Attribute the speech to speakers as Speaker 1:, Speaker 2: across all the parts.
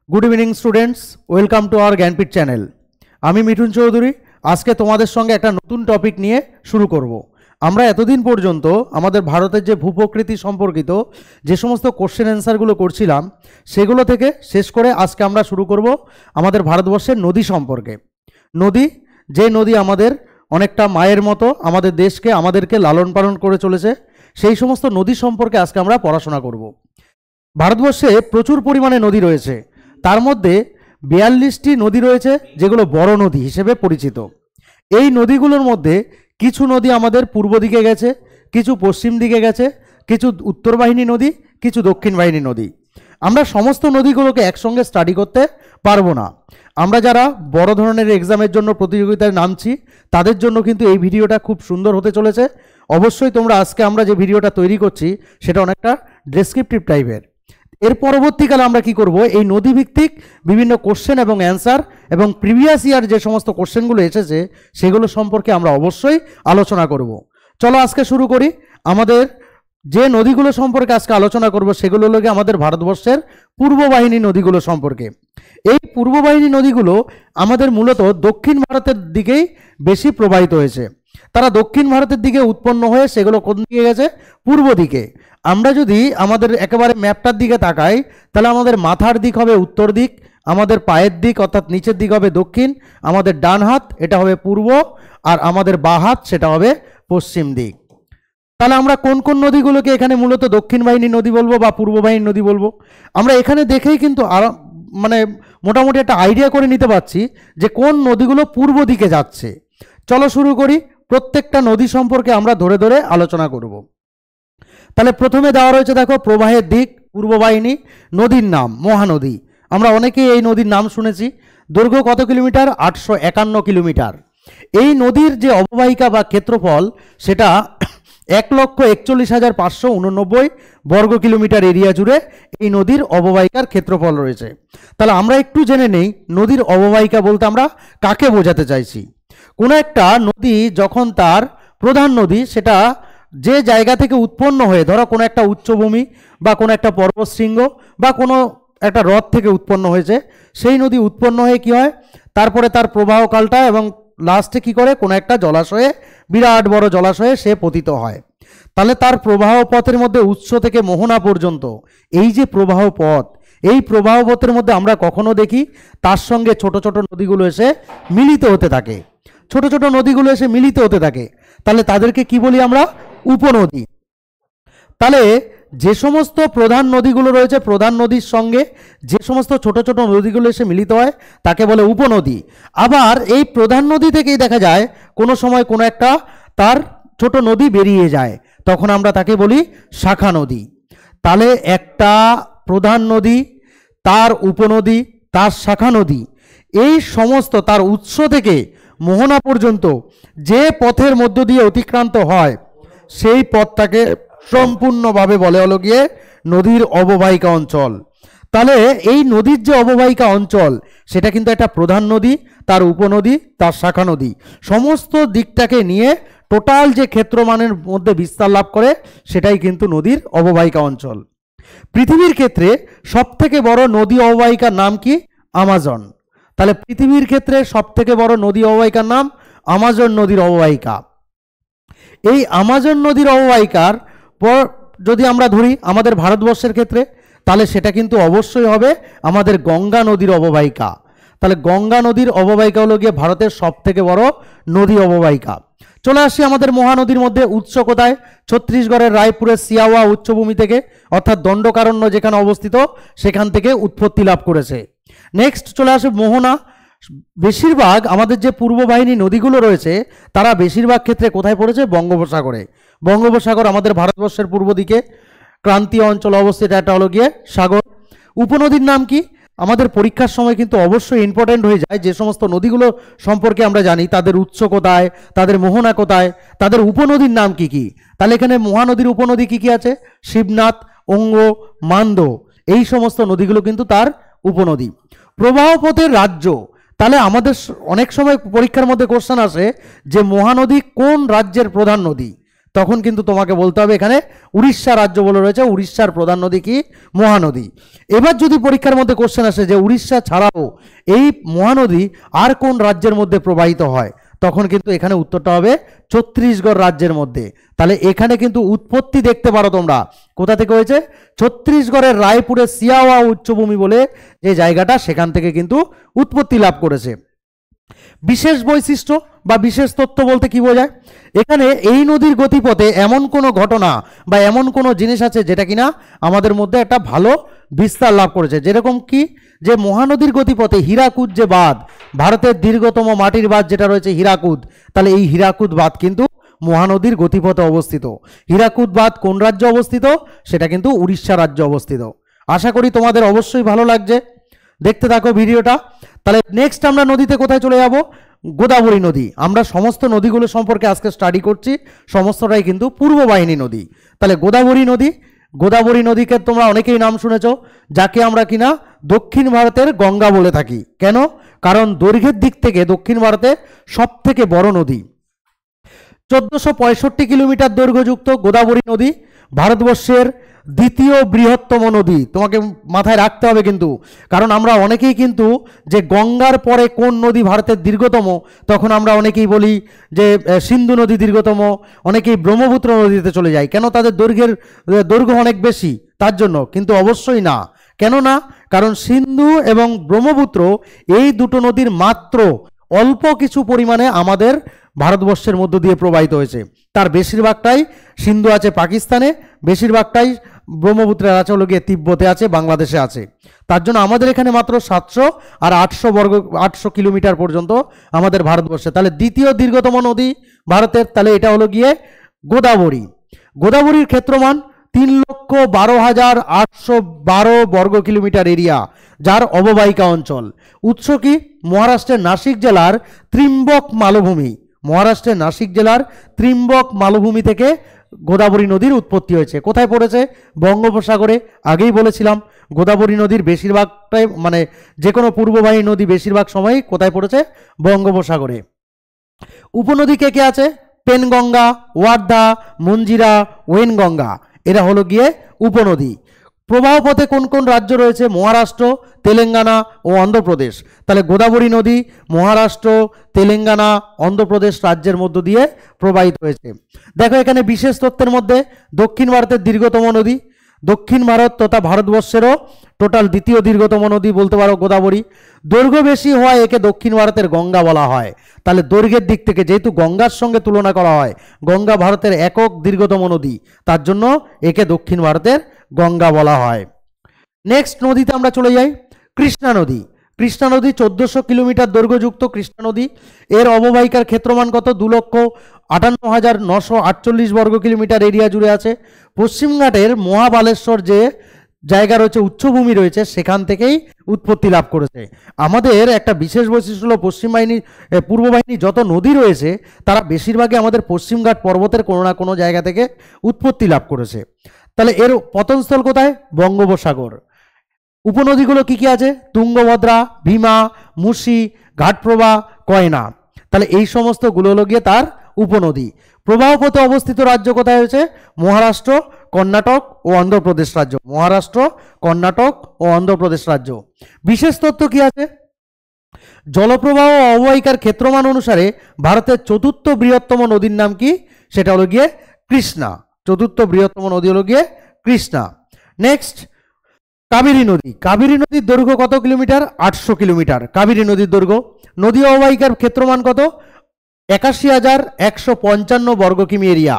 Speaker 1: Good evening students, welcome to our Gyanpeeth channel. आमी मिठुन चौधुरी आज के तुम्हादेर संगे एक नतून टपिक निये शुरू करब। আমরা এতদিন পর্যন্ত আমাদের ভারতের যে ভূপ্রকৃতি সম্পর্কিত যে সমস্ত কোশ্চেন অ্যান্সারগুলো করছিলাম সেগুলো থেকে শেষ করে আজকে আমরা শুরু করব আমাদের ভারতবর্ষের নদী সম্পর্কে। নদী, যে নদী আমাদের অনেকটা মায়ের মতো আমাদের দেশকে আমাদেরকে লালন পালন করে চলেছে, সেই সমস্ত নদী সম্পর্কে আজকে আমরা পড়াশোনা করব। ভারতবর্ষে প্রচুর পরিমাণে নদী রয়েছে, তার মধ্যে 42টি নদী রয়েছে যেগুলো বড় নদী হিসেবে পরিচিত। এই নদীগুলোর মধ্যে কিছু নদী আমাদের পূর্ব দিকে গেছে, কিছু পশ্চিম দিকে গেছে, কিছু উত্তর বাহিনী নদী, কিছু দক্ষিণ বাহিনী নদী। আমরা সমস্ত নদীগুলোকে একসঙ্গে স্টাডি করতে পারবো না। আমরা যারা বড় ধরনের এক্সামের জন্য প্রতিযোগিতায় নামছি তাদের জন্য কিন্তু এই ভিডিওটা খুব সুন্দর হতে চলেছে। অবশ্যই তোমরা আজকে আমরা যে ভিডিওটা তৈরি করছি সেটা অনেকটা ডেসক্রিপটিভ টাইপের। এর পরবর্তীকালে আমরা কি করব, এই নদীভিত্তিক বিভিন্ন কোশ্চেন এবং অ্যান্সার এবং প্রিভিয়াস ইয়ার যে সমস্ত কোশ্চেনগুলো এসেছে সেগুলো সম্পর্কে আমরা অবশ্যই আলোচনা করব। চলো আজকে শুরু করি। আমাদের যে নদীগুলো সম্পর্কে আজকে আলোচনা করব সেগুলো হলো আমাদের ভারতবর্ষের পূর্ব বাহিনী নদীগুলো সম্পর্কে। এই পূর্ব বাহিনী নদীগুলো আমাদের মূলত দক্ষিণ ভারতের দিকেই বেশি প্রবাহিত হয়েছে। তারা দক্ষিণ ভারতের দিকে উৎপন্ন হয়ে সেগুলো কোন দিকে গেছে, পূর্ব দিকে। আমরা যদি আমাদের একেবারে ম্যাপটার দিকে তাকাই তাহলে আমাদের মাথার দিক হবে উত্তর দিক, আমাদের পায়ের দিক অর্থাৎ নিচের দিক হবে দক্ষিণ, আমাদের ডান হাত এটা হবে পূর্ব, আর আমাদের বাঁ হাত সেটা হবে পশ্চিম দিক। তাহলে আমরা কোন কোন নদীগুলোকে এখানে মূলত দক্ষিণ বাহিনী নদী বলবো বা পূর্ব বাহিনী নদী বলবো, আমরা এখানে দেখেই কিন্তু মানে মোটামুটি একটা আইডিয়া করে নিতে পারছি যে কোন নদীগুলো পূর্ব দিকে যাচ্ছে। চলো শুরু করি। প্রত্যেকটা নদী সম্পর্কে আমরা ধরে ধরে আলোচনা করব। তাহলে প্রথমে দেওয়া রয়েছে দেখো প্রবাহের দিক, পূর্ব বাহিনী। নদীর নাম মহানদী, আমরা অনেকেই এই নদীর নাম শুনেছি। দৈর্ঘ্য কত কিলোমিটার? 851 কিলোমিটার। এই নদীর যে অববাহিকা বা ক্ষেত্রফল সেটা 1,41,589 বর্গ কিলোমিটার এরিয়া জুড়ে এই নদীর অববাহিকার ক্ষেত্রফল রয়েছে। তাহলে আমরা একটু জেনে নেই নদীর অববাহিকা বলতে আমরা কাকে বোঝাতে চাইছি। কোনো একটা নদী যখন তার প্রধান নদী সেটা যে জায়গা থেকে উৎপন্ন হয়ে, ধরো কোনো একটা উচ্চভূমি বা কোনো একটা পর্বতশৃঙ্গ বা কোনো একটা হ্রদ থেকে উৎপন্ন হয়েছে, সেই নদী উৎপন্ন হয়ে কি হয়, তারপরে তার প্রবাহকালটা এবং লাস্টে কি করে কোনো একটা জলাশয়ে, বিরাট বড় জলাশয়ে সে পতিত হয়। তাহলে তার প্রবাহ পথের মধ্যে উৎস থেকে মোহনা পর্যন্ত এই যে প্রবাহ পথ, এই প্রবাহ পথের মধ্যে আমরা কখনো দেখি তার সঙ্গে ছোট ছোট নদীগুলো এসে মিলিত হতে থাকে, ছোট ছোট নদীগুলো এসে মিলিত হতে থাকে। তাহলে তাদেরকে কি বলি আমরা? উপনদী। তাহলে যে সমস্ত প্রধান নদীগুলো রয়েছে, প্রধান নদীর সঙ্গে যে সমস্ত ছোট ছোট নদীগুলো এসে মিলিত হয় তাকে বলে উপনদী। আবার এই প্রধান নদী থেকেই দেখা যায় কোনো সময় কোনো একটা তার ছোট নদী বেরিয়ে যায়, তখন আমরা তাকে বলি শাখা নদী। তাহলে একটা প্রধান নদী, তার উপনদী, তার শাখা নদী, এই সমস্ত তার উৎস থেকে মোহনা পর্যন্ত যে পথের মধ্য দিয়ে অতিক্রান্ত হয় সেই পথটাকে সম্পূর্ণভাবে বলে হলো গিয়ে নদীর অববাহিকা অঞ্চল। তাহলে এই নদীর যে অববাহিকা অঞ্চল সেটা কিন্তু একটা প্রধান নদী, তার উপনদী, তার শাখা নদী, সমস্ত দিকটাকে নিয়ে টোটাল যে ক্ষেত্রমানের মধ্যে বিস্তার লাভ করে সেটাই কিন্তু নদীর অববাহিকা অঞ্চল। পৃথিবীর ক্ষেত্রে সবথেকে বড় নদী অববাহিকার নাম কি? আমাজন। তাহলে পৃথিবীর ক্ষেত্রে সবথেকে বড় নদী অববাহিকার নাম আমাজন নদীর অববাহিকা। এই আমাজন নদীর অববাহিকার পর যদি আমরা ধরি আমাদের ভারতবর্ষের ক্ষেত্রে, তাহলে সেটা কিন্তু অবশ্যই হবে আমাদের গঙ্গা নদীর অববাহিকা। তাহলে গঙ্গা নদীর অববাহিকা হলো গিয়ে ভারতের সবথেকে বড় নদী অববাহিকা। চলে আসি আমাদের মহানদীর মধ্যে। উৎস কোথায়? ছত্তিশগড়ের রায়পুরের সিয়াওয়া উচ্চভূমি থেকে, অর্থাৎ দণ্ডকারণ্য যেখানে অবস্থিত সেখান থেকে উৎপত্তি লাভ করেছে। নেক্সট চলে আসে মোহনা। বেশিরভাগ আমাদের যে পূর্ব বাহিনী নদীগুলো রয়েছে তারা বেশিরভাগ ক্ষেত্রে কোথায় পড়েছে? বঙ্গোপসাগরে। বঙ্গোপসাগর আমাদের ভারতবর্ষের পূর্ব দিকে ক্রান্তীয় অঞ্চল অবস্থিত একটা হলো গিয়ে সাগর। উপনদীর নাম কি? আমাদের পরীক্ষার সময় কিন্তু অবশ্যই ইম্পর্টেন্ট হয়ে যায় যে সমস্ত নদীগুলো সম্পর্কে আমরা জানি তাদের উৎস কোথায়, তাদের মোহনা কোথায়, তাদের উপনদীর নাম কি কি। তাহলে এখানে মহানদীর উপনদী কি কি আছে? শিবনাথ, অঙ্গ, মান্দ, এই সমস্ত নদীগুলো কিন্তু তার উপনদী। প্রবাহপথের রাজ্য। তাহলে আমাদের অনেক সময় পরীক্ষার মধ্যে কোশ্চেন আসে যে মহানদী কোন রাজ্যের প্রধান নদী। তখন কিন্তু তোমাকে বলতে হবে এখানে উড়িষ্যা রাজ্য বলে রয়েছে, উড়িষ্যার প্রধান নদী কি? মহানদী। এবার যদি পরীক্ষার মধ্যে কোশ্চেন আসে যে উড়িষ্যা ছাড়াও এই মহানদী আর কোন রাজ্যের মধ্যে প্রবাহিত হয়, তখন কিন্তু এখানে উত্তরটা হবে ছত্তিশগড় রাজ্যের মধ্যে। তাহলে এখানে কিন্তু উৎপত্তি দেখতে পারো তোমরা, কোথা থেকে হয়েছে? ছত্তিশগড়ের রায়পুরের সিয়াওয়া উচ্চভূমি বলে যে জায়গাটা, সেখান থেকে কিন্তু উৎপত্তি লাভ করেছে। বিশেষ বৈশিষ্ট্য বা বিশেষ তথ্য বলতে কি বোঝায়? এখানে এই নদীর গতিপথে এমন কোনো ঘটনা বা এমন কোনো জিনিস আছে যেটা কিনা আমাদের মধ্যে একটা ভালো বিস্তার লাভ করেছে। যেরকম কি, যে মহানদীর গতিপথে হীরাকুদ যে বাঁধ, ভারতের দীর্ঘতম মাটির বাঁধ যেটা রয়েছে হীরাকুদ, তাহলে এই হীরাকুদ বাঁধ কিন্তু মহানদীর গতিপথে অবস্থিত। হীরাকুদ বাঁধ কোন রাজ্যে অবস্থিত? সেটা কিন্তু উড়িষ্যা রাজ্যে অবস্থিত। আশা করি তোমাদের অবশ্যই ভালো লাগছে, দেখতে থাকো ভিডিওটা। তাহলে নেক্সট আমরা নদীতে কোথায় চলে যাব? গোদাবরী নদী। আমরা সমস্ত নদীগুলো সম্পর্কে আজকে স্টাডি করছি, সমস্তটাই কিন্তু পূর্ব বাহিনী নদী। তাহলে গোদাবরী নদী, গোদাবরী নদীকে তোমরা অনেকেই নাম শুনেছ, যাকে আমরা কিনা দক্ষিণ ভারতের গঙ্গা বলে থাকি। কেন? কারণ দৈর্ঘ্যের দিক থেকে দক্ষিণ ভারতের সব থেকে বড় নদী। 1465 কিলোমিটার দৈর্ঘ্যযুক্ত গোদাবরী নদী ভারতবর্ষের দ্বিতীয় বৃহত্তম নদী। তোমাকে মাথায় রাখতে হবে কিন্তু, কারণ আমরা অনেকেই কিন্তু যে গঙ্গার পরে কোন নদী ভারতের দীর্ঘতম, তখন আমরা অনেকেই বলি যে সিন্ধু নদী দীর্ঘতম, অনেকেই ব্রহ্মপুত্র নদীতে চলে যায়। কেন? তাদের দৈর্ঘ্য অনেক বেশি, তার জন্য। কিন্তু অবশ্যই না। কেন না? কারণ সিন্ধু এবং ব্রহ্মপুত্র এই দুটো নদীর মাত্র অল্প কিছু পরিমাণে আমাদের ভারতবর্ষের মধ্য দিয়ে প্রবাহিত হয়েছে। তার বেশিরভাগটাই সিন্ধু আছে পাকিস্তানে, বেশিরভাগটাই ব্রহ্মপুত্রের আছে হলো গিয়ে তিব্বতে আছে, বাংলাদেশে আছে। তার জন্য আমাদের এখানে মাত্র 700 আর 800 কিলোমিটার পর্যন্ত আমাদের ভারতবর্ষে। তাহলে দ্বিতীয় দীর্ঘতম নদী ভারতের, তাহলে এটা হলো গিয়ে গোদাবরী। গোদাবরীর ক্ষেত্রমান 3,12,812 বর্গ কিলোমিটার এরিয়া, যার অববাহিকা অঞ্চল। উৎস কি? মহারাষ্ট্রের নাসিক জেলার ত্রিম্বক মালভূমি। মহারাষ্ট্রের নাসিক জেলার ত্রিম্বক মালভূমি থেকে গোদাবরী নদীর উৎপত্তি হয়েছে। কোথায় পড়েছে? বঙ্গোপসাগরে। আগেই বলেছিলাম গোদাবরী নদীর বেশিরভাগটাই, মানে যে কোনো পূর্ববাহী নদী বেশিরভাগ সময়ই কোথায় পড়েছে? বঙ্গোপসাগরে। উপনদী কে কে আছে? পেনগঙ্গা, ওয়ার্ধা, মঞ্জিরা, ওয়েনগঙ্গা, এরা হলো গিয়ে উপনদী। প্রবাহ পথে কোন কোন রাজ্য রয়েছে? মহারাষ্ট্র, তেলেঙ্গানা ও অন্ধ্রপ্রদেশ। তাহলে গোদাবরী নদী মহারাষ্ট্র, তেলেঙ্গানা, অন্ধ্রপ্রদেশ রাজ্যের মধ্য দিয়ে প্রবাহিত হয়েছে। দেখো এখানে বিশেষ তথ্যের মধ্যে দক্ষিণ ভারতের দীর্ঘতম নদী, দক্ষিণ ভারত তথা ভারতবর্ষেরও টোটাল দ্বিতীয় দীর্ঘতম নদী বলতে পারো গোদাবরী। দৈর্ঘ্য বেশি হওয়ায় একে দক্ষিণ ভারতের গঙ্গা বলা হয়। তাহলে দৈর্ঘ্যের দিক থেকে যেহেতু গঙ্গার সঙ্গে তুলনা করা হয়, গঙ্গা ভারতের একক দীর্ঘতম নদী, তার জন্য একে দক্ষিণ ভারতের গঙ্গা বলা হয়। নেক্সট নদীতে আমরা চলে যাই, কৃষ্ণা নদী। কৃষ্ণা নদী 1400 কিলোমিটার দৈর্ঘ্যযুক্ত কৃষ্ণা নদী। এর অববাহিকার ক্ষেত্রমান কত? 2,58,948 বর্গ কিলোমিটার এরিয়া জুড়ে আছে। পশ্চিমঘাটের মহাবালেশ্বর যে জায়গা রয়েছে, উচ্চভূমি রয়েছে, সেখান থেকেই উৎপত্তি লাভ করেছে। আমাদের একটা বিশেষ বৈশিষ্ট্য হলো পূর্ব বাহিনী যত নদী রয়েছে তারা বেশিরভাগই আমাদের পশ্চিমঘাট পর্বতের কোনো না কোনো জায়গা থেকে উৎপত্তি লাভ করেছে। তাহলে এর পতনস্থল কোথায়? বঙ্গোপসাগর। উপনদীগুলো কি কি আছে? তুঙ্গভদ্রা, ভীমা, মুসি, ঘাটপ্রভা, কয়না। তাহলে এই সমস্তগুলো হলো গিয়ে তার উপনদী। প্রবাহপথে অবস্থিত রাজ্য কোথায় হয়েছে? মহারাষ্ট্র, কর্ণাটক ও অন্ধ্রপ্রদেশ রাজ্য। মহারাষ্ট্র, কর্ণাটক ও অন্ধ্রপ্রদেশ রাজ্য। বিশেষ তথ্য কি আছে? জলপ্রবাহ ও অববাহিকার ক্ষেত্রমান অনুসারে ভারতের চতুর্থ বৃহত্তম নদীর নাম কি? সেটা হলো গিয়ে কৃষ্ণা। চতুর্থ বৃহত্তম নদী হলো গিয়ে কৃষ্ণা। নেক্সট, কাবেরী নদী। কাবেরী নদীর দৈর্ঘ্য কত কিলোমিটার? 800 কিলোমিটার কাবেরী নদীর দৈর্ঘ্য। নদী অববাহিকার ক্ষেত্রমান কত? 81,155 বর্গ কিমি এরিয়া।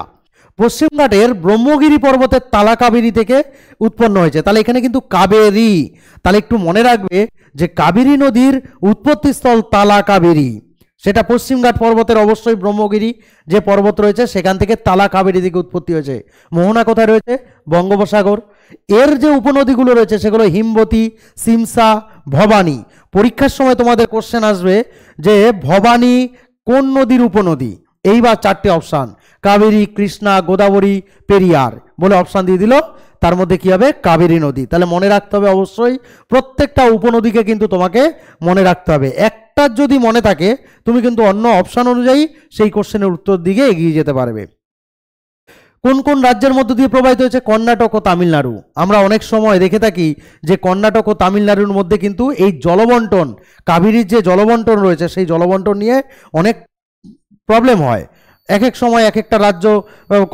Speaker 1: পশ্চিমঘাটের ব্রহ্মগিরি পর্বতের তালা কাবেরী থেকে উৎপন্ন হয়েছে। তাহলে এখানে কিন্তু কাবেরী, তাহলে একটু মনে রাখবে যে কাবেরী নদীর উৎপত্তিস্থল তালা কাবেরী, সেটা পশ্চিমঘাট পর্বতের অবশ্যই ব্রহ্মগিরি যে পর্বত রয়েছে সেখান থেকে তালা কাবেরী দিকে উৎপত্তি হয়েছে। মোহনা কোথায় রয়েছে? বঙ্গোপসাগর। এর যে উপনদীগুলো রয়েছে সেগুলো হিমবতী, সিমসা, ভবানী। পরীক্ষার সময় তোমাদের কোশ্চেন আসবে যে ভবানী কোন নদীর উপনদী? এইবার 4টে অপশান, কাবেরী, কৃষ্ণা, গোদাবরী, পেরিয়ার বলে অপশান দিয়ে দিল, তার মধ্যে কি হবে? কাবেরী নদী। তাহলে মনে রাখতে হবে অবশ্যই প্রত্যেকটা উপনদীকে কিন্তু তোমাকে মনে রাখতে হবে। একটার যদি মনে থাকে তুমি কিন্তু অন্য অপশান অনুযায়ী সেই কোশ্চেনের উত্তর দিকে এগিয়ে যেতে পারবে। কোন কোন রাজ্যের মধ্য দিয়ে প্রবাহিত হয়েছে? কর্ণাটক ও তামিলনাড়ু। আমরা অনেক সময় দেখে থাকি যে কর্ণাটক ও তামিলনাড়ুর মধ্যে কিন্তু এই জলবন্টন, কাবেরীর যে জলবন্টন রয়েছে সেই জলবন্টন নিয়ে অনেক প্রবলেম হয়। এক এক সময় এক একটা রাজ্য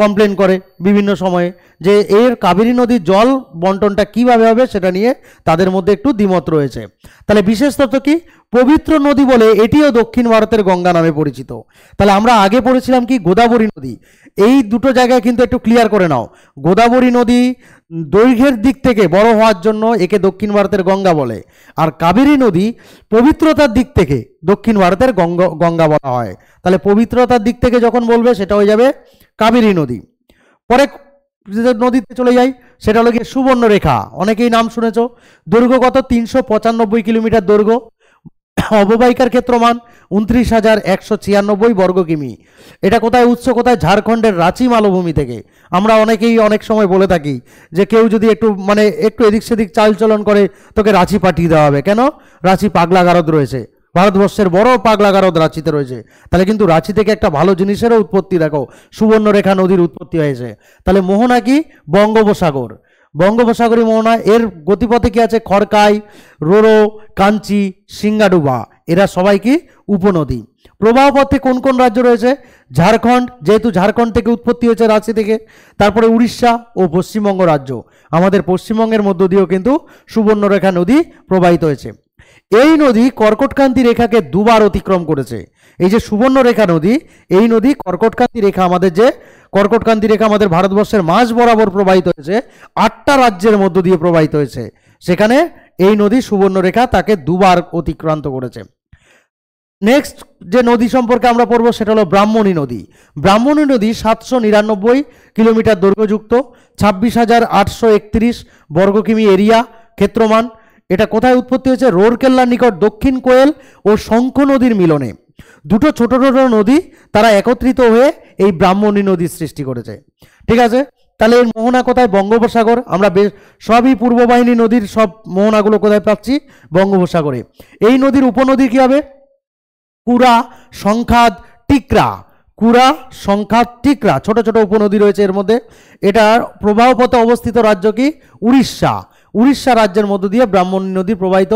Speaker 1: কমপ্লেন করে বিভিন্ন সময়ে যে এর কাবেরী নদীর জল বন্টনটা কিভাবে হবে সেটা নিয়ে তাদের মধ্যে একটু দ্বিমত রয়েছে। তাহলে বিশেষ তথ্য কি? পবিত্র নদী বলে এটিও দক্ষিণ ভারতের গঙ্গা নামে পরিচিত। তাহলে আমরা আগে পড়েছিলাম কি গোদাবরী নদী। এই দুটো জায়গায় কিন্তু একটু ক্লিয়ার করে নাও। গোদাবরী নদী দৈর্ঘ্যের দিক থেকে বড় হওয়ার জন্য একে দক্ষিণ ভারতের গঙ্গা বলে, আর কাবেরী নদী পবিত্রতার দিক থেকে দক্ষিণ ভারতের গঙ্গা বলা হয়। তাহলে পবিত্রতার দিক থেকে যখন বলবে সেটা হয়ে যাবে কাবেরী নদী। পরে নদীতে চলে যাই, সেটা হলো গিয়ে সুবর্ণরেখা। অনেকেই নাম শুনেছ। দৈর্ঘ্য কত? 395 কিলোমিটার দৈর্ঘ্য। অববাহিকার ক্ষেত্রমান 29,196 বর্গ কিমি। এটা কোথায়? উৎস কোথায়? ঝাড়খণ্ডের রাঁচি মালভূমি থেকে। আমরা অনেকেই অনেক সময় বলে থাকি যে কেউ যদি একটু এদিক সেদিক চালচলন করে তোকে রাঁচি পাঠিয়ে দেওয়া হবে। কেন? রাঁচি পাগলা গারদ রয়েছে, ভারতবর্ষের বড় পাগলা গারদ রাঁচিতে রয়েছে। তাহলে কিন্তু রাঁচি থেকে একটা ভালো জিনিসেরও উৎপত্তি, দেখো সুবর্ণরেখা নদীর উৎপত্তি হয়েছে। তাহলে মোহনা কি? বঙ্গোপসাগর, বঙ্গোপসাগরী মোহনা। এর গতিপথে কি আছে? খড়কাই, রোরো, কাঞ্চি, সিঙ্গাডুবা, এরা সবাই কি? উপনদী। প্রবাহ পথে কোন কোন রাজ্য রয়েছে? ঝাড়খণ্ড, যেহেতু ঝাড়খণ্ড থেকে উৎপত্তি হয়েছে রাঁচি থেকে। তারপরে উড়িষ্যা ও পশ্চিমবঙ্গ রাজ্য। আমাদের পশ্চিমবঙ্গের মধ্য দিয়েও কিন্তু সুবর্ণরেখা নদী প্রবাহিত হয়েছে। এই নদী কর্কটক্রান্তি রেখাকে দুবার অতিক্রম করেছে। এই যে সুবর্ণরেখা নদী, এই নদী কর্কটক্রান্তি রেখা, আমাদের যে কর্কটক্রান্তি রেখা আমাদের ভারতবর্ষের মাঝ বরাবর প্রবাহিত হয়েছে, 8টা রাজ্যের মধ্য দিয়ে প্রবাহিত হয়েছে। সেখানে এই নদী সুবর্ণরেখা তাকে দুবার অতিক্রান্ত করেছে। নেক্সট যে নদী সম্পর্কে আমরা পড়বো সেটা হলো ব্রাহ্মণী নদী। ব্রাহ্মণী নদী 799 কিলোমিটার দৈর্ঘ্যযুক্ত, 26,831 বর্গ কিমি এরিয়া, ক্ষেত্রমান। এটা কোথায় উৎপত্তি হয়েছে? রোরকেল্লার নিকট দক্ষিণ কোয়েল ও শঙ্খ নদীর মিলনে দুটো ছোট ছোট নদী তারা একত্রিত হয়ে এই ব্রাহ্মণী নদীর সৃষ্টি করেছে। ঠিক আছে, তাহলে এর মোহনা কোথায়? বঙ্গোপসাগর। আমরা সবই পূর্ববাহিনী নদীর সব মোহনাগুলো কোথায় পাচ্ছি? বঙ্গোপসাগরে। এই নদীর উপনদী কি হবে? কুরা, সংখাদ, টিকরা। কুরা, সংখাদ, টিকরা, ছোট ছোট উপনদী রয়েছে এর মধ্যে। এটার প্রবাহপথে অবস্থিত রাজ্য কি? উড়িষ্যা। উড়িষ্যা রাজ্যের মধ্য দিয়ে ব্রাহ্মণী নদী প্রবাহিত।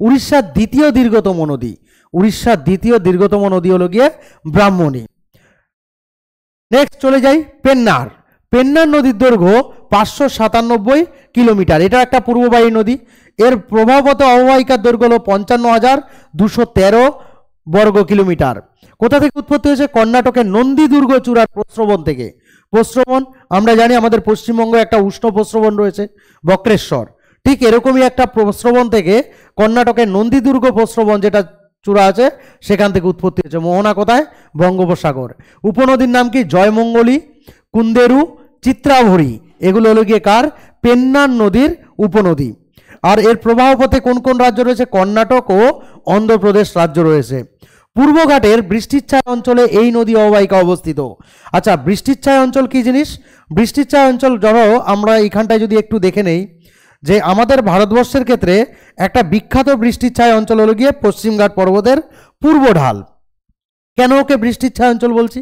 Speaker 1: উড়িষ্যার দ্বিতীয় দীর্ঘতম নদী, উড়িষ্যার দ্বিতীয় দীর্ঘতম নদী হলো গিয়ে ব্রাহ্মণী। নেক্সট চলে যাই পেন্নার। পেন্নার নদীর দৈর্ঘ্য 597 কিলোমিটার। এটা একটা পূর্ববাহী নদী। এর প্রবাহপথে অববাহিকার দৈর্ঘ্য হলো 55,213 বর্গ কিলোমিটার। কোথা থেকে উৎপত্তি হয়েছে? কর্ণাটকের নন্দীদুর্গ চূড়ার প্রস্রবণ থেকে। প্রস্রবণ আমরা জানি আমাদের পশ্চিমবঙ্গে একটা উষ্ণ প্রস্রবণ রয়েছে, বক্রেশ্বর। ঠিক এরকমই একটা প্রস্রবণ থেকে কর্ণাটকের নন্দীদুর্গ প্রস্রবণ যেটা চূড়া আছে সেখান থেকে উৎপত্তি হয়েছে। মোহনা কোথায়? বঙ্গোপসাগর। উপনদীর নাম কি? জয়মঙ্গলী, কুন্দেরু, চিত্রাভরী। এগুলো হলো গিয়ে কার? পেন্নার নদীর উপনদী। আর এর প্রবাহপথে কোন কোন রাজ্য রয়েছে? কর্ণাটক ও অন্ধ্রপ্রদেশ রাজ্য রয়েছে। পূর্বঘাটের বৃষ্টিচ্ছায় অঞ্চলে এই নদী অববাহিকা অবস্থিত। আচ্ছা, বৃষ্টিচ্ছায় অঞ্চল কি জিনিস? বৃষ্টিচ্ছায় অঞ্চল ধরো আমরা এইখানটায় যদি একটু দেখে নেই যে আমাদের ভারতবর্ষের ক্ষেত্রে একটা বিখ্যাত বৃষ্টিচ্ছায় অঞ্চল হলো গিয়ে পশ্চিমঘাট পর্বতের পূর্ব ঢাল। কেন ওকে বৃষ্টিচ্ছায় অঞ্চল বলছি?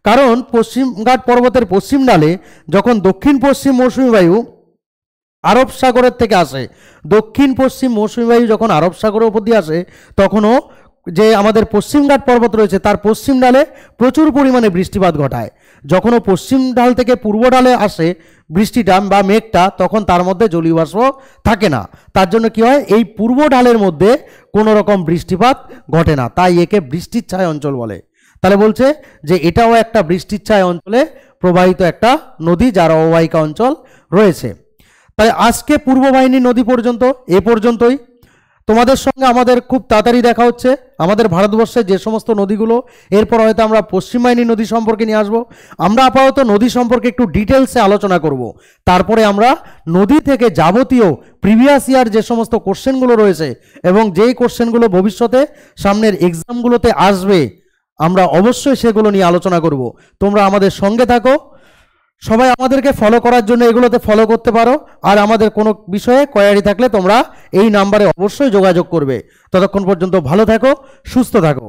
Speaker 1: কারণ পশ্চিমঘাট পর্বতের পশ্চিম ঢালে যখন দক্ষিণ পশ্চিম মৌসুমী বায়ু আরব সাগরের থেকে আসে, দক্ষিণ পশ্চিম মৌসুমী বায়ু যখন আরব সাগরের উপর দিয়ে আসে, তখনও যে আমাদের পশ্চিমঘাট পর্বত রয়েছে তার পশ্চিম ঢালে প্রচুর পরিমাণে বৃষ্টিপাত ঘটায়। যখন ও পশ্চিম ঢাল থেকে পূর্ব ঢালে আসে বৃষ্টিটা বা মেঘটা, তখন তার মধ্যে জলীয় বাষ্প থাকে না। তার জন্য কি হয়? এই পূর্ব ঢালের মধ্যে কোনো রকম বৃষ্টিপাত ঘটে না, তাই একে বৃষ্টির ছায় অঞ্চল বলে। তাহলে বলছে যে এটাও একটা বৃষ্টির ছায় অঞ্চলে প্রবাহিত একটা নদী যার অববাহিকা অঞ্চল রয়েছে। তাই আজকে পূর্ববাহিনী নদী পর্যন্ত এ পর্যন্তই। তোমাদের সঙ্গে আমাদের খুব তাড়াতাড়ি দেখা হচ্ছে আমাদের ভারতবর্ষের যে সমস্ত নদীগুলো, এরপর হয়তো আমরা পশ্চিমবাহিনী নদী সম্পর্কে নিয়ে আসবো। আমরা আপাতত নদী সম্পর্কে একটু ডিটেলসে আলোচনা করব। তারপরে আমরা নদী থেকে যাবতীয় প্রিভিয়াস ইয়ার যে সমস্ত কোশ্চেনগুলো রয়েছে এবং যেই কোশ্চেনগুলো ভবিষ্যতে সামনের এক্সামগুলোতে আসবে, আমরা অবশ্যই সেগুলো নিয়ে আলোচনা করব। তোমরা আমাদের সঙ্গে থাকো। সবাই আমাদেরকে ফলো করার জন্য এগুলোতে ফলো করতে পারো। আর আমাদের কোনো বিষয়ে কোয়ারি থাকলে তোমরা এই নাম্বারে অবশ্যই যোগাযোগ করবে। ততক্ষণ পর্যন্ত ভালো থাকো, সুস্থ থাকো।